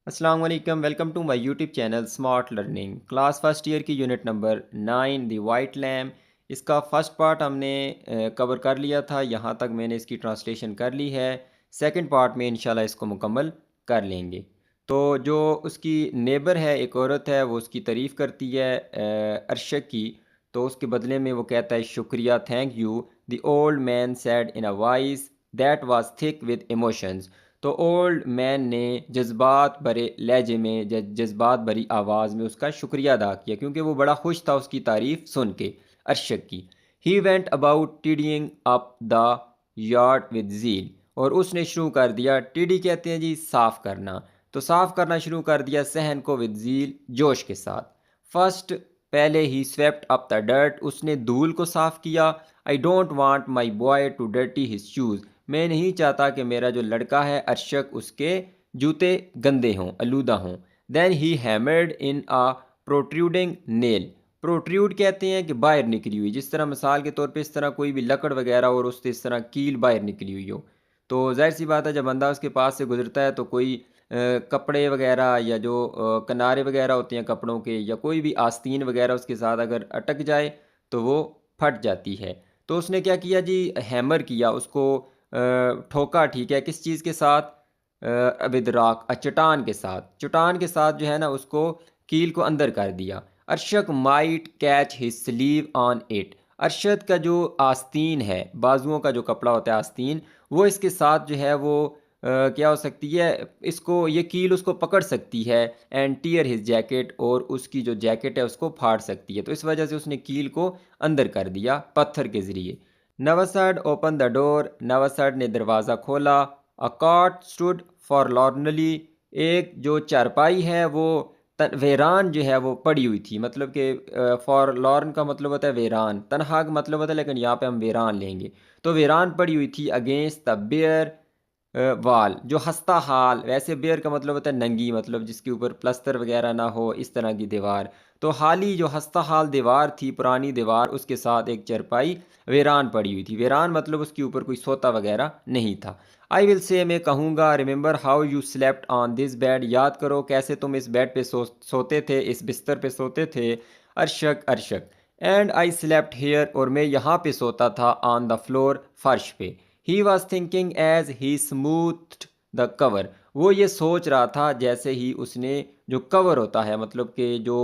अस्सलाम वालेकुम, welcome to my YouTube channel smart learning. Class first year की unit number 9 the white lamp. इसका first part हमने cover कर लिया था। यहाँ तक मैंने इसकी ट्रांसलेशन कर ली है। सेकंड पार्ट में इंशाल्लाह इसको मुकम्मल कर लेंगे। तो जो उसकी नेबर है, एक औरत है, वो उसकी तारीफ़ करती है अरशक की। तो उसके बदले में वो कहता है शुक्रिया, thank you. The old man sad in a voice that was thick with emotions. तो ओल्ड मैन ने जज्बात भरे लहजे में, जज्बात भरी आवाज़ में उसका शुक्रिया अदा किया, क्योंकि वो बड़ा खुश था उसकी तारीफ़ सुन के अरशक की। He went about tiding up the yard with zeal. और उसने शुरू कर दिया, टिडी कहते हैं जी साफ़ करना, तो साफ़ करना शुरू कर दिया सहन को विद ज़ील, जोश के साथ। फर्स्ट, पहले ही स्वेप्ट अप द डर्ट, उसने धूल को साफ़ किया। I don't want my boy to dirty his shoes, मैं नहीं चाहता कि मेरा जो लड़का है अरशक, उसके जूते गंदे हों, आलूदा हों। Then he hammered in a protruding nail. Protrude कहते हैं कि बाहर निकली हुई, जिस तरह मिसाल के तौर पे इस तरह कोई भी लकड़ वगैरह और उससे इस तरह कील बाहर निकली हुई हो। तो जाहिर सी बात है, जब बंदा उसके पास से गुजरता है तो कोई कपड़े वगैरह या जो किनारे वगैरह होते हैं कपड़ों के, या कोई भी आस्तीन वगैरह उसके साथ अगर अटक जाए तो वो फट जाती है। तो उसने क्या किया जी, हैमर किया उसको, ठोका, ठीक है, किस चीज़ के साथ? विद चट्टान के साथ, चट्टान के साथ जो है ना, उसको कील को अंदर कर दिया। Arshak might catch his sleeve on it. Arshad का जो आस्तीन है, बाजुओं का जो कपड़ा होता है आस्तीन, वो इसके साथ जो है वो क्या हो सकती है, इसको ये कील उसको पकड़ सकती है। एंड टीयर हिज जैकेट, और उसकी जो जैकेट है उसको फाड़ सकती है। तो इस वजह से उसने कील को अंदर कर दिया पत्थर के ज़रिए। नवासड ओपन द डोर, नवासड ने दरवाज़ा खोला। अ कॉट स्टूड फॉरलॉर्नली, एक जो चारपाई है वो वेरान जो है वो पड़ी हुई थी। मतलब कि फॉरलॉर्न का मतलब होता है वेरान, तनहा का मतलब होता है, लेकिन यहाँ पे हम वेरान लेंगे। तो वेरान पड़ी हुई थी अगेंस्ट द बेयर वाल, जो हस्ता हाल, वैसे बेयर का मतलब होता है नंगी, मतलब जिसके ऊपर प्लस्तर वगैरह ना हो, इस तरह की दीवार। तो हाली जो हस्ता हाल दीवार थी, पुरानी दीवार, उसके साथ एक चरपाई वेरान पड़ी हुई थी। वेरान मतलब उसके ऊपर कोई सोता वगैरह नहीं था। आई विल से, मैं कहूँगा, remember how you slept on this bed, याद करो कैसे तुम इस बेड पे सोते थे, इस बिस्तर पे सोते थे। अरशक, अरशक। एंड आई स्लेप्ट हेयर, और मैं यहाँ पे सोता था, ऑन द फ्लोर, फर्श पे। He was thinking as he smoothed the cover, वो ये सोच रहा था जैसे ही उसने जो कवर होता है, मतलब कि जो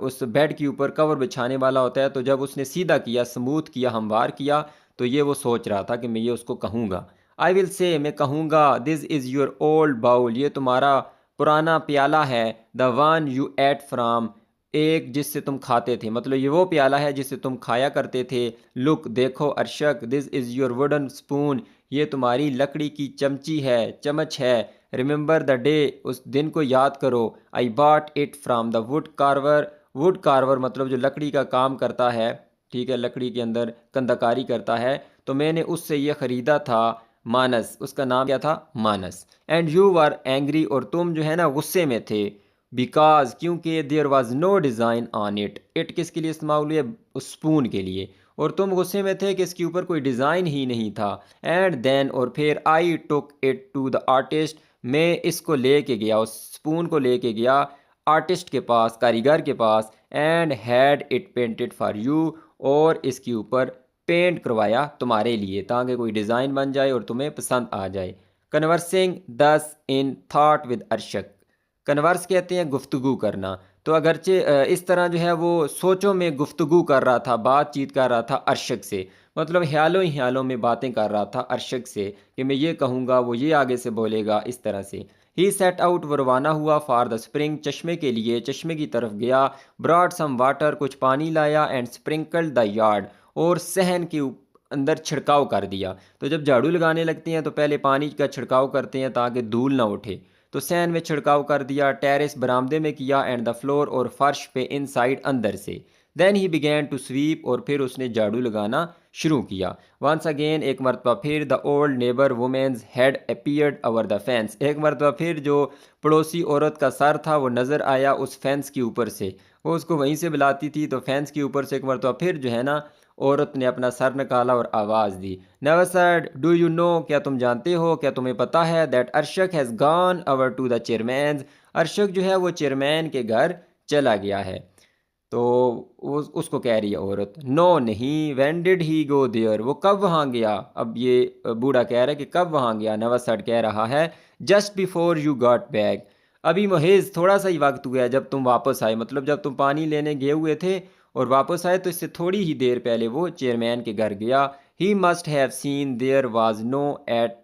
उस बेड के ऊपर कवर बिछाने वाला होता है, तो जब उसने सीधा किया, स्मूथ किया, हमवार किया, तो ये वो सोच रहा था कि मैं ये उसको कहूँगा। आई विल से, मैं कहूँगा, this is your old bowl, ये तुम्हारा पुराना प्याला है। The one you ate from, एक जिससे तुम खाते थे, मतलब ये वो प्याला है जिससे तुम खाया करते थे। लुक, देखो Arshak, this is your wooden spoon, ये तुम्हारी लकड़ी की चमची है, चम्मच है। रिमेंबर द डे, उस दिन को याद करो। I bought it from the wood Carver, would Carver मतलब जो लकड़ी का काम करता है, ठीक है, लकड़ी के अंदर कंदाकारी करता है, तो मैंने उससे ये ख़रीदा था। मानस, उसका नाम क्या था? मानस। एंड यू वर एंग्री, और तुम जो है ना गुस्से में थे। बिकॉज, क्योंकि there was no design on it, it किसके लिए इस्तेमाल हुई है? उस स्पून के लिए। और तुम गुस्से में थे कि इसके ऊपर कोई डिज़ाइन ही नहीं था। एंड देन, और फिर, I took it to the artist, मैं इसको लेके गया, उस स्पून को लेके गया आर्टिस्ट के पास, कारीगर के पास। And had it painted for you, और इसके ऊपर पेंट करवाया तुम्हारे लिए, ताकि कोई डिज़ाइन बन जाए और तुम्हें पसंद आ जाए। कन्वर्सिंग दस इन थाट विद अरशक, कन्वर्स कहते हैं गुफ्तगू करना। तो अगरचे इस तरह जो है वो सोचों में गुफ्तगू कर रहा था, बातचीत कर रहा था अरशक से, मतलब ख्यालों ही ख्यालों में बातें कर रहा था अरशक से कि मैं ये कहूँगा, वो ये आगे से बोलेगा, इस तरह से। ही सेट आउट, वो रवाना हुआ, फॉर द स्प्रिंग, चश्मे के लिए, चश्मे की तरफ गया। ब्रॉड सम वाटर, कुछ पानी लाया। एंड स्प्रिंकल्ड द यार्ड, और सहन के अंदर छिड़काव कर दिया। तो जब झाड़ू लगाने लगते हैं तो पहले पानी का छिड़काव करते हैं ताकि धूल ना उठे। तो सैन में छिड़काव कर दिया, टेरेस बरामदे में किया, एंड द फ्लोर, और फर्श पे, इनसाइड, अंदर से। Then he began to sweep, और फिर उसने झाड़ू लगाना शुरू किया। वंस अगेन, एक मरतबा फिर, the old neighbour women's head appeared over the fence, एक मरतबा फिर जो पड़ोसी औरत का सर था वो नज़र आया उस फेंस के ऊपर से। वो उसको वहीं से बुलाती थी, तो फेंस के ऊपर से एक मरतबा फिर जो है ना औरत ने अपना सर निकाला और आवाज़ दी, never said do you know, क्या तुम जानते हो, क्या तुम्हें पता है, that Arshak has gone over to the chairman, Arshak जो है वो चेयरमैन के घर चला गया है। तो उसको कह रही है औरत, नो नहीं, when did he go there, वो कब वहाँ गया। अब ये बूढ़ा कह रहा है कि कब वहाँ गया। नवासड कह रहा है, just before you got back, अभी महज थोड़ा सा ही वक्त हुआ है जब तुम वापस आए, मतलब जब तुम पानी लेने गए हुए थे और वापस आए तो इससे थोड़ी ही देर पहले वो चेयरमैन के घर गया। He must have seen there was no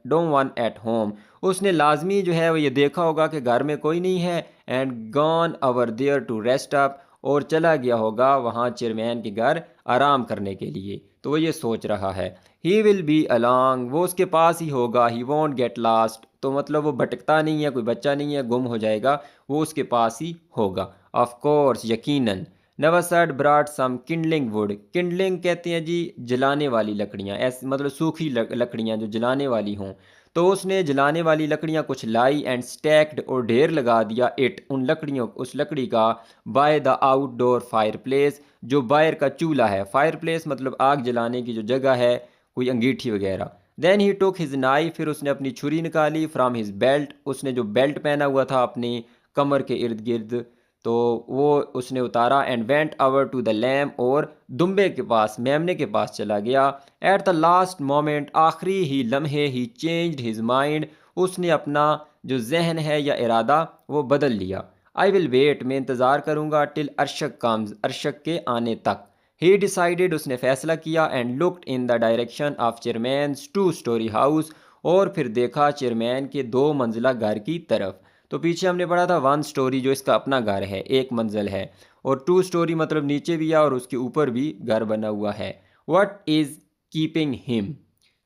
one at home, उसने लाजमी जो है वो ये देखा होगा कि घर में कोई नहीं है, and gone over there to rest up, और चला गया होगा वहाँ चेयरमैन के घर आराम करने के लिए। तो वो ये सोच रहा है, ही विल बी अलॉन्ग, वो उसके पास ही होगा, ही वॉन्ट गेट लास्ट, तो मतलब वो भटकता नहीं है, कोई बच्चा नहीं है, गुम हो जाएगा, वो उसके पास ही होगा। ऑफ कोर्स, यकीनन। नवासड ब्राट सम किंडलिंग वुड, किंडलिंग कहते हैं जी जलाने वाली लकड़ियाँ, ऐसे मतलब सूखी लकड़ियाँ जो जलाने वाली हों। तो उसने जलाने वाली लकड़ियाँ कुछ लाई एंड स्टैक्ड, और ढेर लगा दिया, इट उन लकड़ियों, उस लकड़ी का, by the outdoor fire place, जो बाहर का चूल्हा है, फायर प्लेस मतलब आग जलाने की जो जगह है, कोई अंगीठी वगैरह। Then he took his knife, फिर उसने अपनी छुरी निकाली, फ्रॉम हिज बेल्ट, उसने जो बेल्ट पहना हुआ था अपनी कमर के इर्द गिर्द, तो वो उसने उतारा, and went over to the lamp, और दुम्बे के पास, मेमने के पास चला गया। एट द लास्ट मोमेंट, आखिरी ही लम्हे, ही चेंज्ड हिज माइंड, उसने अपना जो जहन है या इरादा वो बदल लिया। आई विल वेट, मैं इंतज़ार करूँगा, टिल अरशक कम्स, अरशक के आने तक। ही डिसाइडेड, उसने फैसला किया, and looked in the direction of chairman's two storey house, और फिर देखा चेयरमैन के 2 मंजिला घर की तरफ। तो पीछे हमने पढ़ा था 1 स्टोरी जो इसका अपना घर है, 1 मंजिल है, और 2 स्टोरी मतलब नीचे भी है और उसके ऊपर भी घर बना हुआ है। वट इज़ कीपिंग हिम,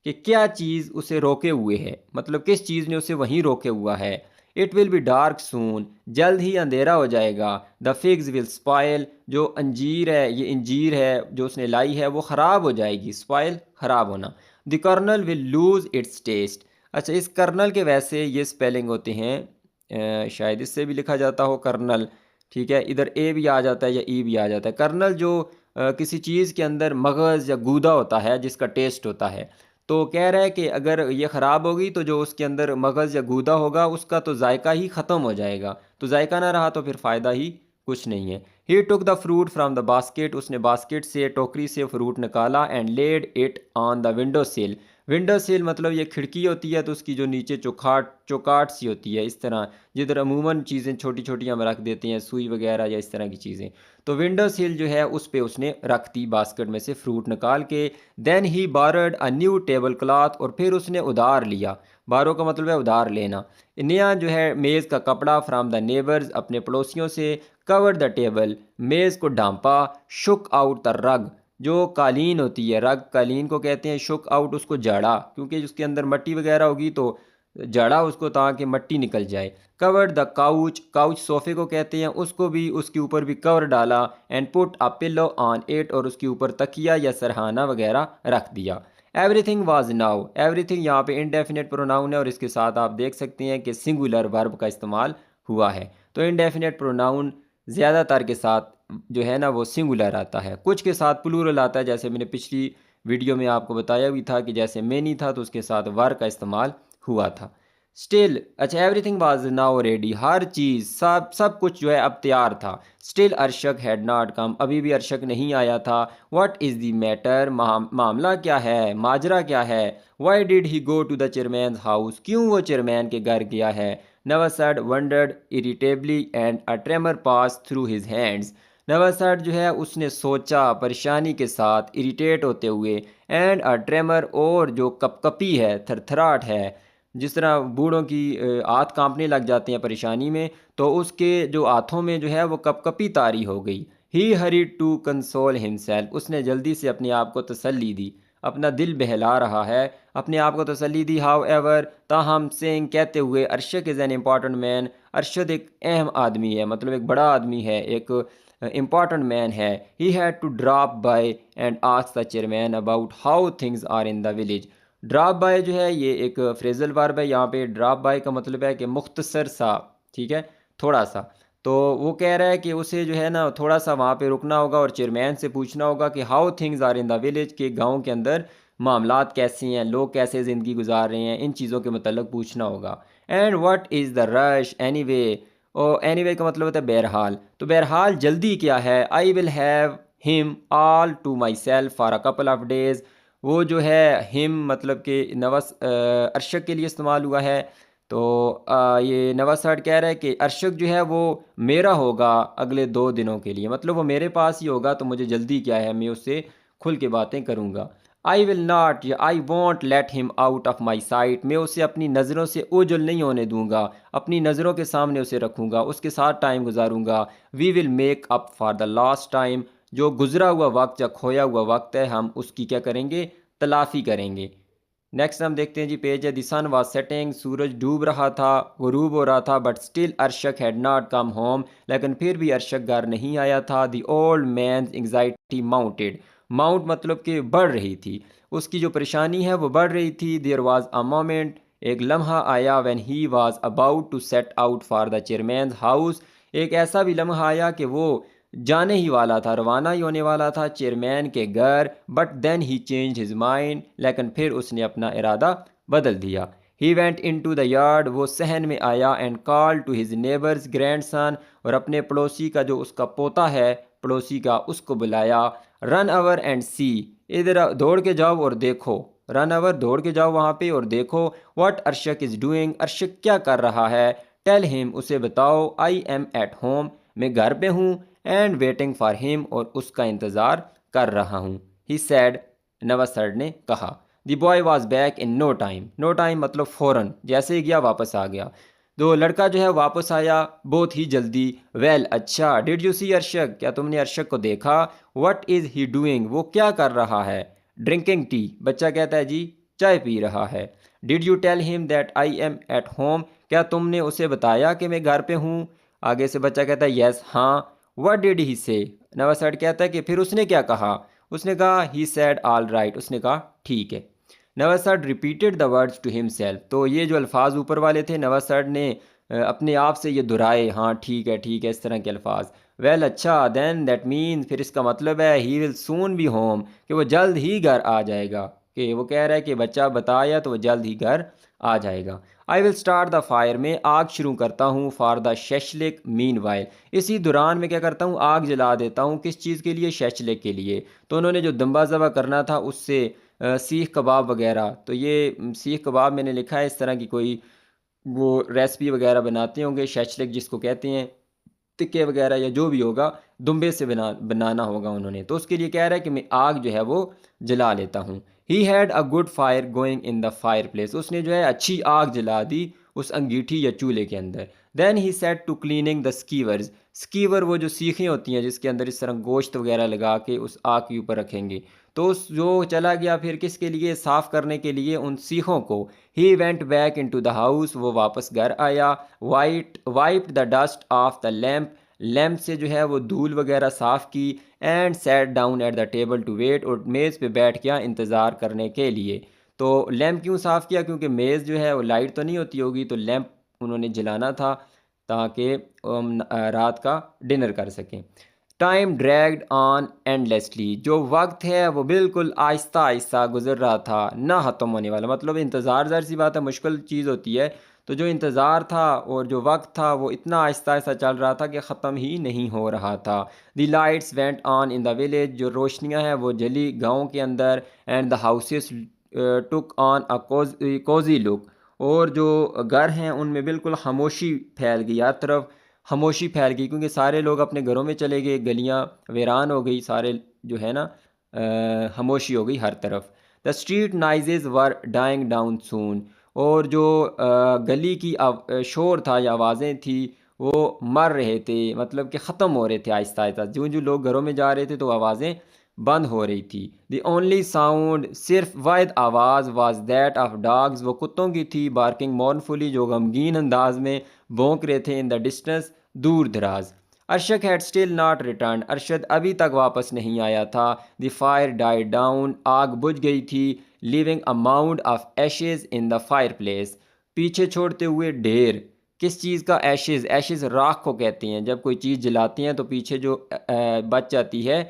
कि क्या चीज़ उसे रोके हुए है, मतलब किस चीज़ ने उसे वहीं रोके हुआ है। इट विल बी डार्क सून, जल्द ही अंधेरा हो जाएगा। द फिग्स विल स्पॉयल, जो अंजीर है, ये इंजीर है जो उसने लाई है वो ख़राब हो जाएगी, स्पॉयल ख़राब होना। The kernel will lose its taste, अच्छा इस कर्नल के वैसे ये स्पेलिंग होते हैं, शायद इससे भी लिखा जाता हो कर्नल, ठीक है, इधर ए भी आ जाता है या ई भी आ जाता है। कर्नल जो किसी चीज़ के अंदर मगज़ या गूदा होता है जिसका टेस्ट होता है, तो कह रहा है कि अगर ये ख़राब होगी तो जो उसके अंदर मगज़ या गूदा होगा उसका तो जायका ही ख़त्म हो जाएगा, तो जायका ना रहा तो फिर फ़ायदा ही कुछ नहीं है। He took the fruit from the basket, उसने बास्केट से, टोकरी से फ्रूट निकाला, and laid it on the window sill, window sill मतलब ये खिड़की होती है तो उसकी जो नीचे चौकाट सी होती है, इस तरह जिधर अमूमन चीज़ें छोटी छोटी हम रख देते हैं, सुई वगैरह या इस तरह की चीज़ें, तो विंडो सिल जो है उस पे उसने रख दी बास्केट में से फ्रूट निकाल के। Then he bared a new tablecloth, और फिर उसने उधार लिया, बारो का मतलब है उधार लेना, नया जो है मेज़ का कपड़ा, फ्राम द नेबर्स, अपने पड़ोसियों से। कवर्ड द टेबल, मेज़ को ढांपा। शुक आउट द रग, जो कालीन होती है, रग कालीन को कहते हैं, शुक आउट उसको झाड़ा, क्योंकि उसके अंदर मट्टी वगैरह होगी तो झाड़ा उसको ताकि मट्टी निकल जाए। कवर्ड द काउच, काउच सोफ़े को कहते हैं, उसको भी, उसके ऊपर भी कवर डाला। And put a pillow on it, और उसके ऊपर तकिया या सरहाना वगैरह रख दिया। एवरीथिंग वाज नाउ, एवरीथिंग यहाँ पे इंडेफिनेट प्रोनाउन है और इसके साथ आप देख सकते हैं कि सिंगुलर वर्ब का इस्तेमाल हुआ है। तो इंडेफिनेट प्रोनाउन ज़्यादातर के साथ जो है ना वो सिंगुलर आता है, कुछ के साथ प्लूरल आता है, जैसे मैंने पिछली वीडियो में आपको बताया भी था कि जैसे मैनी था तो उसके साथ वर का इस्तेमाल हुआ था। स्टिल, अच्छा एवरीथिंग वाज नाउ रेडी, हर चीज़, सब कुछ जो है अब तैयार था। स्टिल अरशक हैड नॉट कम, अभी भी अरशक नहीं आया था। व्हाट इज़ द मैटर, मामला क्या है, माजरा क्या है। Why did he go to the chairman house, क्यों वो चेयरमैन के घर गया है। Navasard wondered irritably, and a tremor pass through his hands, Navasard जो है उसने सोचा परेशानी के साथ, इरिटेट होते हुए, एंड अ ट्रेमर, और जो कपकपी है, थरथराट है, जिस तरह बूढ़ों की हाथ कांपने लग जाते हैं परेशानी में, तो उसके जो हाथों में जो है वो कपकपी तारी हो गई। ही हरीड टू कंसोल हिमसेल्फ, उसने जल्दी से अपने आप को तसल्ली दी, अपना दिल बहला रहा है, अपने आप को तसल्ली दी। हाउ एवर, ताहम, सेंग कहते हुए, Arshad is an important man, Arshad एक अहम आदमी है, मतलब एक बड़ा आदमी है, एक इम्पॉर्टेंट मैन है। He had to drop by and ask the chairman about how things are in the village. Drop by जो है ये एक फ्रेजल वर्ब है, यहाँ पे ड्रॉप बाय का मतलब है कि मुख्तसर सा, ठीक है, थोड़ा सा। तो वो कह रहा है कि उसे जो है ना थोड़ा सा वहाँ पे रुकना होगा और चेयरमैन से पूछना होगा कि how things are in the village, के गांव के अंदर मामलात कैसी हैं, लोग कैसे ज़िंदगी गुजार रहे हैं, इन चीज़ों के मतलब पूछना होगा। And what is the rush anyway, और एनीवे का मतलब होता है बहरहाल, तो बहरहाल जल्दी क्या है। I will have him all to myself for a couple of days, वो जो है हिम मतलब कि नवस अर्शक के लिए इस्तेमाल हुआ है। तो ये नवासाड कह रहा है कि अर्शक जो है वो मेरा होगा अगले 2 दिनों के लिए, मतलब वो मेरे पास ही होगा, तो मुझे जल्दी क्या है, मैं उससे खुल के बातें करूँगा। आई विल नॉट या I won't let him out of my site, मैं उसे अपनी नज़रों से ओझल नहीं होने दूंगा, अपनी नज़रों के सामने उसे रखूँगा, उसके साथ टाइम गुजारूँगा। We will make up for the last time, जो गुजरा हुआ वक्त या खोया हुआ वक्त है, हम उसकी क्या करेंगे, तलाफ़ी करेंगे। नेक्स्ट हम देखते हैं जी, पेज है। द सन वाज सेटिंग, सूरज डूब रहा था, गुरूब हो रहा था। But still Arshak had not come home, लेकिन फिर भी अर्शक घर नहीं आया था। The old man anxiety mounted, mount मतलब कि बढ़ रही थी, उसकी जो परेशानी है वो बढ़ रही थी। देयर वाज अ मोमेंट, एक लम्हा आया, when he was about to set out for the chairman house, एक ऐसा भी लम्हा आया कि वो जाने ही वाला था, रवाना ही होने वाला था चेयरमैन के घर। But then he change his mind, लेकिन फिर उसने अपना इरादा बदल दिया। He went into the yard, वो सहन में आया। And call to his neighbour's grandson, और अपने पड़ोसी का जो उसका पोता है पड़ोसी का, उसको बुलाया। रन अवर एंड सी, इधर दौड़ के जाओ और देखो, रन अवर दौड़ के जाओ वहाँ पे और देखो। व्हाट अर्शक इज़ डूइंग, अर्शक क्या कर रहा है। टेल हिम, उसे बताओ। आई एम एट होम, मैं घर पे हूँ। एंड वेटिंग फॉर हिम, और उसका इंतज़ार कर रहा हूँ। ही सैड, नवासर्ड ने कहा। The boy was back in no time, no time मतलब फ़ौरन, जैसे ही गया वापस आ गया। तो लड़का जो है वापस आया बहुत ही जल्दी। वेल अच्छा, डिड यू सी अर्शक, क्या तुमने अर्शक को देखा। वट इज़ ही डूइंग, वो क्या कर रहा है। ड्रिंकिंग टी, बच्चा कहता है जी चाय पी रहा है। Did you tell him that I am at home, क्या तुमने उसे बताया कि मैं घर पे हूँ। आगे से बच्चा कहता है यस हाँ। व्हाट डिड ही से, नवासाइड कहता है कि फिर उसने क्या कहा। उसने कहा ही सैड ऑल राइट, उसने कहा ठीक है। Navasard repeated the words to himself, तो ये जो अल्फाज ऊपर वाले थे नवासाइड ने अपने आप से ये दोहराए, हाँ ठीक है, इस तरह के अल्फाज। वेल अच्छा, देन दैट मीन, फिर इसका मतलब है he will soon be home, कि वो जल्द ही घर आ जाएगा। कि वो कह रहा है कि बच्चा बताया तो वो जल्द ही घर आ जाएगा। I will start the fire, में आग शुरू करता हूँ। फॉर द शेशलिक मीन वाइल, इसी दौरान मैं क्या करता हूँ, आग जला देता हूँ। किस चीज़ के लिए, शेशलिक के लिए। तो उन्होंने जो दम्बा ज़बा करना था उससे सीख कबाब वगैरह, तो ये सीख कबाब मैंने लिखा है, इस तरह की कोई वो रेसिपी वगैरह बनाते होंगे, शेशलिक जिसको कहते हैं, टिक्के वगैरह या जो भी होगा, दुम्बे से बनाना होगा उन्होंने। तो उसके लिए कह रहा है कि मैं आग जो है वो जला लेता हूँ। He had a good fire going in the fire place, उसने जो है अच्छी आग जला दी उस अंगीठी या चूल्हे के अंदर। Then he set to cleaning the skewers, skewer वो जो सीखें होती हैं जिसके अंदर इस तरह गोश्त वगैरह लगा के उस आग के ऊपर रखेंगे। तो उस जो चला गया फिर किसके लिए, साफ़ करने के लिए उन सीखों को। He went back into the house, वो वापस घर आया। Wiped the dust off the lamp, lamp से जो है वो धूल वगैरह साफ़ की। And sat down at the table to wait, और मेज़ पे बैठ गया इंतज़ार करने के लिए। तो लैम्प क्यों साफ़ किया, क्योंकि मेज़ जो है वो लाइट तो नहीं होती होगी, तो लैम्प उन्होंने जलाना था ताकि रात का डिनर कर सकें। टाइम ड्रैग्ड ऑन एंडलेसली, जो वक्त है वो बिल्कुल आहिस्ता आहिस्ता गुजर रहा था, ना ख़त्म होने वाला। मतलब इंतज़ार, ज़ाहिर सी बात है मुश्किल चीज़ होती है, तो जो इंतज़ार था और जो वक्त था वो इतना आहिस्ता आहिस्ता चल रहा था कि ख़त्म ही नहीं हो रहा था। The lights went on in the village, जो रोशनियाँ हैं वो जली गाँव के अंदर। And the houses took on a cosy look, और जो घर हैं उनमें बिल्कुल खामोशी फैल गई, हर तरफ खामोशी फैल गई, क्योंकि सारे लोग अपने घरों में चले गए, गलियां वीरान हो गई, सारे जो है ना खामोशी हो गई हर तरफ। The street noises were dying down soon, और जो गली की शोर था या आवाज़ें थी वो मर रहे थे, मतलब कि ख़त्म हो रहे थे आहिस्ता आहिस्ता। जो जो लोग घरों में जा रहे थे तो आवाज़ें बंद हो रही थी। द ओनली साउंड, सिर्फ वाहिद आवाज़, वाज दैट ऑफ डॉग्स, वो कुत्तों की थी। बार्किंग मॉर्नफुली, जो गमगीन अंदाज में भौंक रहे थे। इन द डिस्टेंस, दूर दराज। Arshad had still not return, Arshad अभी तक वापस नहीं आया था। द फायर डाइड डाउन, आग बुझ गई थी। Living a mound of Ashes in the fire place, पीछे छोड़ते हुए ढेर, किस चीज़ का? एशेज़। एशेज़ राख को कहते हैं। जब कोई चीज़ जलाते हैं तो पीछे जो बच जाती है,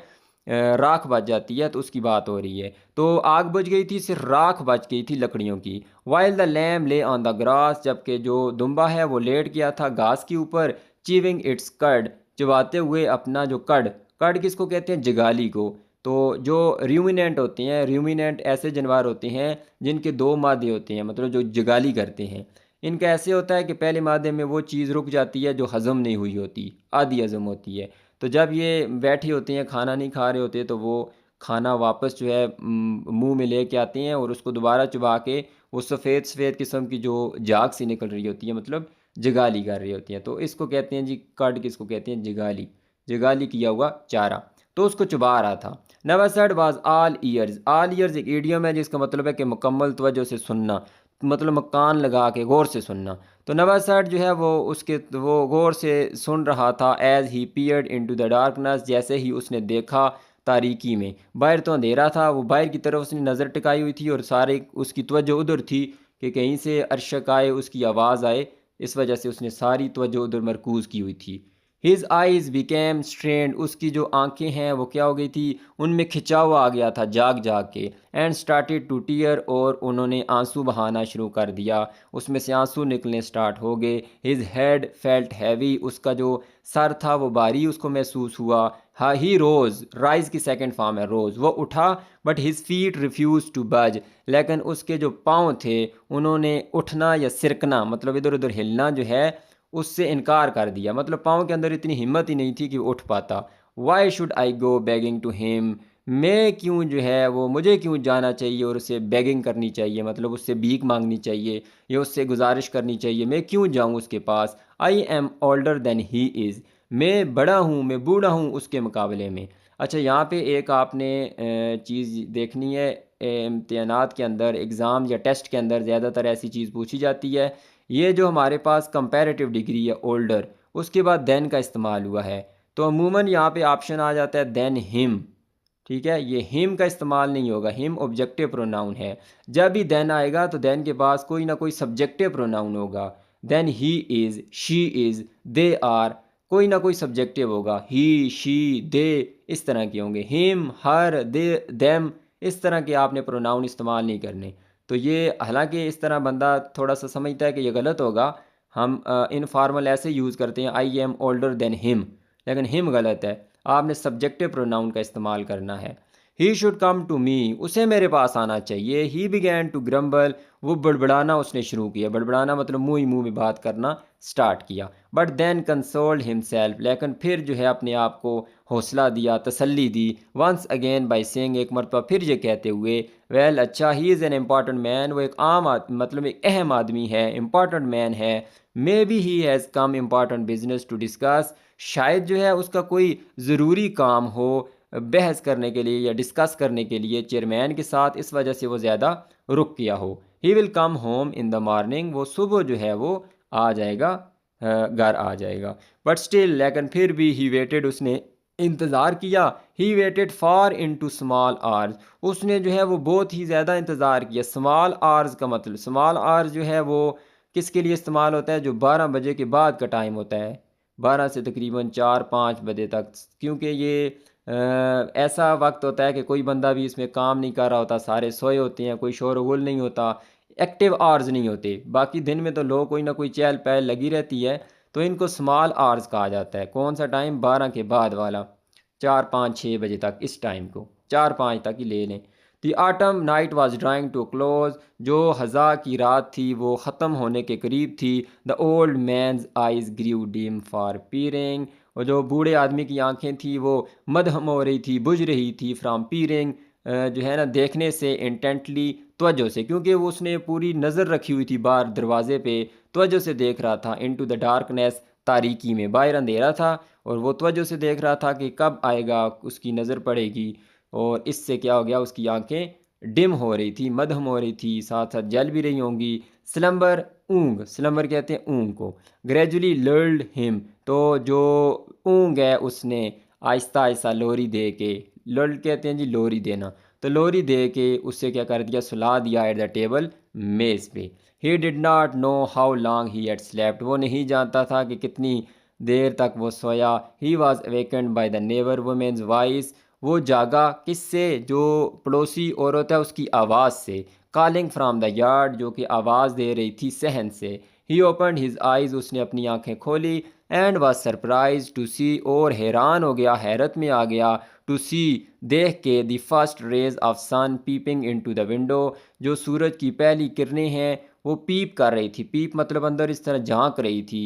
राख बच जाती है, तो उसकी बात हो रही है। तो आग बुझ गई थी, सिर्फ राख बच गई थी लकड़ियों की। वाइल द लैम ले ऑन द ग्रास, जबकि जो दुम्बा है वो लेट गया था घास के ऊपर, चीविंग इट्स कर्ड, चबाते हुए अपना जो कर्ड। कर्ड किसको कहते हैं? जगाली को। तो जो रूमिनेंट होते हैं, रूमिनेंट ऐसे जानवर होते हैं जिनके दो मादे होते हैं, मतलब जो जगाली करते हैं। इनका ऐसे होता है कि पहले मादे में वो चीज़ रुक जाती है जो हज़म नहीं हुई होती, आधी हज़म होती है। तो जब ये बैठे होते हैं, खाना नहीं खा रहे होते, तो वो खाना वापस जो है मुंह में लेके आते हैं और उसको दोबारा चबा के वो सफ़ेद सफ़ेद किस्म की जो झाग सी निकल रही होती है, मतलब जगाली कर रही होती हैं, तो इसको कहते हैं जी कर्ड। किसको कहते हैं? जगाली। जगाली किया हुआ चारा, तो उसको चबा रहा था। नवा said was all years. All years एक ईडियम है जिसका मतलब है कि मुकम्मल तवज्जो से सुनना, मतलब मकान लगा के गौर से सुनना। तो नवा सेड जो है वो गौर से सुन रहा था। As he peered into the darkness, जैसे ही उसने देखा तारीकी में। बाहर तो अंधेरा था, वो बाहर की तरफ उसने नज़र टिकाई हुई थी और सारे उसकी तवज्जो उधर थी कि कहीं से अरशक आए, उसकी आवाज़ आए। इस वजह से उसने सारी तवज्जो उधर मरकूज़ की हुई थी। हिज आइज़ बिकेम स्ट्रेंड, उसकी जो आंखें हैं वो क्या हो गई थी? उनमें खिंचाव आ गया था जाग जाग के। एंड स्टार्टेड टू टीयर, और उन्होंने आंसू बहाना शुरू कर दिया, उसमें से आंसू निकलने स्टार्ट हो गए। हिज हेड फेल्ट हैवी, उसका जो सर था वो भारी उसको महसूस हुआ। हाँ, ही रोज़, राइज की सेकंड फॉर्म है रोज़, वो उठा। But his feet refuse to budge, लेकिन उसके जो पाँव थे उन्होंने उठना या सिरकना, मतलब इधर उधर हिलना जो है, उससे इनकार कर दिया। मतलब पाँव के अंदर इतनी हिम्मत ही नहीं थी कि वो उठ पाता। Why should I go begging to him, मैं क्यों जो है वो, मुझे क्यों जाना चाहिए और उससे बेगिंग करनी चाहिए, मतलब उससे भीख मांगनी चाहिए या उससे गुजारिश करनी चाहिए, मैं क्यों जाऊँ उसके पास? I am older than he is, मैं बड़ा हूँ, मैं बूढ़ा हूँ उसके मुकाबले में। अच्छा, यहाँ पे एक आपने चीज़ देखनी है। इम्तिहानात के अंदर, एग्ज़ाम या टेस्ट के अंदर ज़्यादातर ऐसी चीज़ पूछी जाती है। ये जो हमारे पास कंपैरेटिव डिग्री है ओल्डर, उसके बाद देन का इस्तेमाल हुआ है, तो अमूमन यहाँ पे ऑप्शन आ जाता है देन हिम। ठीक है, ये हिम का इस्तेमाल नहीं होगा, हिम ऑब्जेक्टिव प्रोनाउन है। जब भी देन आएगा तो देन के पास कोई ना कोई सब्जेक्टिव प्रोनाउन होगा। Then he is, she is, they are, कोई ना कोई सब्जेक्टिव होगा। ही, शी, दे, इस तरह के होंगे। हिम, हर, दे, देम, इस तरह के आपने प्रोनाउन इस्तेमाल नहीं करने। तो ये हालांकि इस तरह बंदा थोड़ा सा समझता है कि ये गलत होगा। हम इनफॉर्मल ऐसे यूज़ करते हैं, आई एम ओल्डर देन हिम, लेकिन हिम गलत है। आपने सब्जेक्टिव प्रोनाउन का इस्तेमाल करना है। He should come to me, उसे मेरे पास आना चाहिए। ही बिगैन टू ग्रम्बल, वो बड़बड़ाना उसने शुरू किया। बड़बड़ाना मतलब मुँह ही मुँह में बात करना स्टार्ट किया। बट देन कंसोल्ड हिमसेल्फ, लेकिन फिर जो है अपने आप को हौसला दिया, तसल्ली दी। वंस अगेन बाई सेइंग, एक मरतबा फिर ये कहते हुए, वेल अच्छा, he is an important man, वो एक आम मतलब एक अहम आदमी है, इम्पॉर्टेंट मैन है। Maybe he has come important business to discuss, शायद जो है उसका कोई ज़रूरी काम हो बहस करने के लिए या डिस्कस करने के लिए चेयरमैन के साथ, इस वजह से वो ज़्यादा रुक गया हो। He will come home in the morning, वो सुबह जो है वो आ जाएगा, घर आ जाएगा। बट स्टिल, लेकिन फिर भी, ही वेटेड, उसने इंतज़ार किया। He waited far into small hours, उसने जो है वो बहुत ही ज़्यादा इंतज़ार किया। स्मॉल आर्स का मतलब, स्मॉल आर्स जो है वो किसके लिए इस्तेमाल होता है? जो 12 बजे के बाद का टाइम होता है, 12 से तकरीबन 4-5 बजे तक, क्योंकि ये ऐसा वक्त होता है कि कोई बंदा भी इसमें काम नहीं कर रहा होता, सारे सोए होते हैं, कोई शोर गुल नहीं होता, एक्टिव आवर्स नहीं होते। बाकी दिन में तो लोग कोई ना कोई चहल पहल लगी रहती है, तो इनको स्मॉल आवर्स कहा जाता है। कौन सा टाइम? 12 के बाद वाला, 4-5-6 बजे तक, इस टाइम को 4-5 तक ही ले लें। The autumn night was drawing to close, जो हज़ा की रात थी वो ख़त्म होने के करीब थी। The old man's eyes grew dim for peering, और जो बूढ़े आदमी की आंखें थी वो मदहम हो रही थी, बुझ रही थी, फ्राम पीरिंग, जो है ना देखने से, इंटेंटली, तवज्जो से, क्योंकि वो उसने पूरी नज़र रखी हुई थी बाहर दरवाजे पे, तवज्जो से देख रहा था। इनटू द डार्कनेस, तारीकी में, बाहर अंधेरा था और वो तवज्जो से देख रहा था कि कब आएगा, उसकी नज़र पड़ेगी। और इससे क्या हो गया, उसकी आंखें डिम हो रही थी, मदहम हो रही थी, साथ साथ जल भी रही होंगी। स्लम्बर, ऊँग, स्लम्बर कहते हैं ऊँग को। ग्रेजुअली लर्ल्ड हिम, तो जो ऊँग है उसने आहिस्ता आहिस्ता लोरी दे के, लर्ल्ड कहते हैं जी लोरी देना, तो लोरी दे के उससे क्या कर दिया, सुला दिया एट द टेबल, मेज़ पे। He did not know how long he had slept, वो नहीं जानता था कि कितनी देर तक वो सोया। He was awakened by the neighbour woman's voice, वो जागा किससे, जो पड़ोसी औरत है उसकी आवाज़ से। कॉलिंग फ्राम द यार्ड, जो कि आवाज़ दे रही थी सहन से। ही ओपनड हिज आइज़, उसने अपनी आंखें खोली। एंड वॉज सरप्राइज टू सी, और हैरान हो गया, हैरत में आ गया, टू सी देख के, the first rays of sun peeping into the window, जो सूरज की पहली किरणें हैं वो पीप कर रही थी। पीप मतलब अंदर इस तरह झांक रही थी,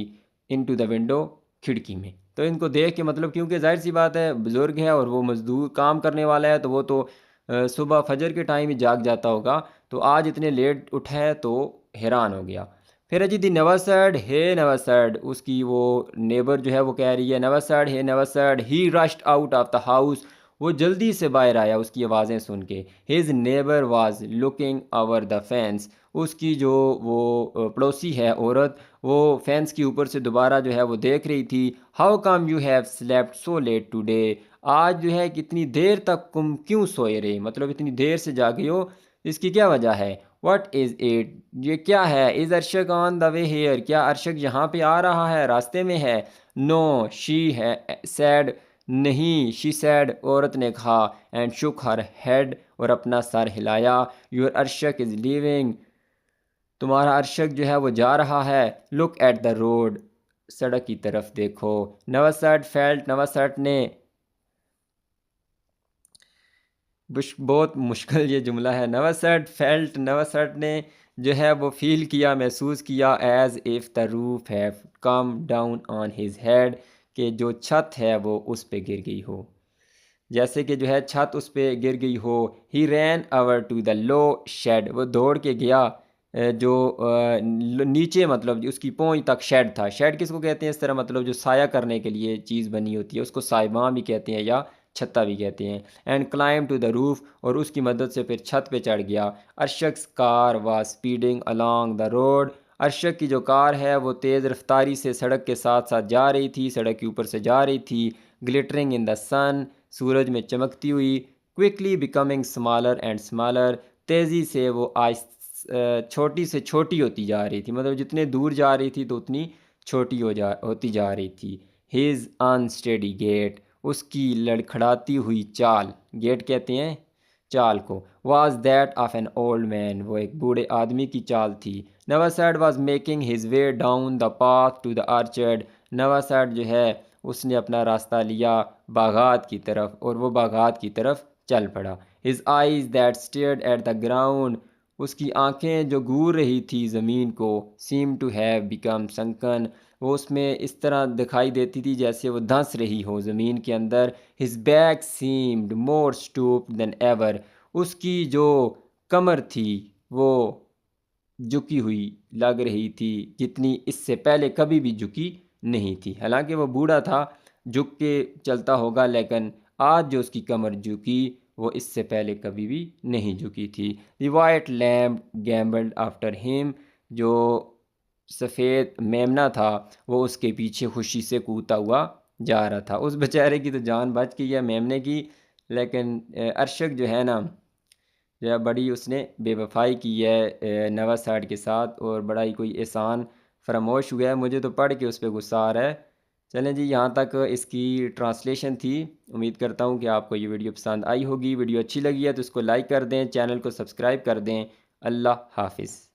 इनटू द विंडो, खिड़की में। तो इनको देख के मतलब, क्योंकि जाहिर सी बात है बुज़ुर्ग है और वो मज़दूर काम करने वाला है, तो वो तो सुबह फजर के टाइम ही जाग जाता होगा, तो आज इतने लेट उठा है तो हैरान हो गया। फिर जी दी never said, he never said, उसकी वो नेबर जो है वो कह रही है never said, he never said. He rushed out of the house, वो जल्दी से बाहर आया उसकी आवाज़ें सुन के। His neighbour was looking over the fence, उसकी जो वो पड़ोसी है औरत, वो फेंस के ऊपर से दोबारा जो है वो देख रही थी। How come you have slept so let today, आज जो है कितनी देर तक तुम क्यों सोए रहे, मतलब इतनी देर से जागे हो, इसकी क्या वजह है। वट इज़ इट, ये क्या है। Is Arshak on the way here, क्या अर्शक यहाँ पे आ रहा है, रास्ते में है। नो शी है सैड, नहीं, शी सैड, औरत ने कहा। एंड शुक हर हेड, और अपना सर हिलाया। योर अर्शक इज़ लीविंग, तुम्हारा अर्शक जो है वो जा रहा है। लुक एट द रोड, सड़क की तरफ देखो। नवसट फेल्ट, नवसट ने, बहुत मुश्किल ये जुमला है। नवसट फेल्ट, नवसट ने जो है वो फील किया, महसूस किया। As if the roof have come down on his head, कि जो छत है वो उस पे गिर गई हो, जैसे कि जो है छत उस पे गिर गई हो। ही रैन अवर टू द लो शेड, वो दौड़ के गया जो नीचे, मतलब उसकी पहुंच तक शेड था। शेड किसको कहते हैं इस तरह, मतलब जो साया करने के लिए चीज़ बनी होती है, उसको साइबां भी कहते हैं या छत्ता भी कहते हैं। And climb to the roof, और उसकी मदद से फिर छत पे चढ़ गया। Arshak car was speeding along the road, Arshak की जो कार है वो तेज़ रफ्तारी से सड़क के साथ साथ जा रही थी, सड़क के ऊपर से जा रही थी। ग्लिटरिंग इन द सन, सूरज में चमकती हुई। Quickly becoming smaller and smaller, तेज़ी से वो छोटी से छोटी होती जा रही थी, मतलब जितने दूर जा रही थी तो उतनी छोटी होती जा रही थी। हिज अनस्टेडी गेट, उसकी लड़खड़ाती हुई चाल, गेट कहते हैं चाल को। Was that of an old man, वो एक बूढ़े आदमी की चाल थी। Navasard was making his way down the path to the orchard, Navasard जो है उसने अपना रास्ता लिया बागात की तरफ, और वो बागात की तरफ चल पड़ा। His eyes that stared at the ground, उसकी आंखें जो घूर रही थी ज़मीन को। Seem to have become sunken, वो उसमें इस तरह दिखाई देती थी जैसे वो धंस रही हो ज़मीन के अंदर। हिज बैक सीम्ड मोर स्टूप्ड देन एवर, उसकी जो कमर थी वो झुकी हुई लग रही थी जितनी इससे पहले कभी भी झुकी नहीं थी। हालांकि वो बूढ़ा था, झुक के चलता होगा, लेकिन आज जो उसकी कमर झुकी वो इससे पहले कभी भी नहीं झुकी थी। The white lamp gambled after him, जो सफ़ेद मेमना था वो उसके पीछे खुशी से कूदता हुआ जा रहा था। उस बेचारे की तो जान बच गई है मेमने की, लेकिन अर्शक जो है ना, जो है बड़ी उसने बेवफाई की है नवा साइड के साथ, और बड़ा ही कोई एहसान फरामोश हुआ है। मुझे तो पढ़ के उस पर गुस्सा आ रहा है। चलें जी, यहाँ तक इसकी ट्रांसलेशन थी। उम्मीद करता हूँ कि आपको ये वीडियो पसंद आई होगी। वीडियो अच्छी लगी है तो इसको लाइक कर दें, चैनल को सब्सक्राइब कर दें। अल्लाह हाफिज़।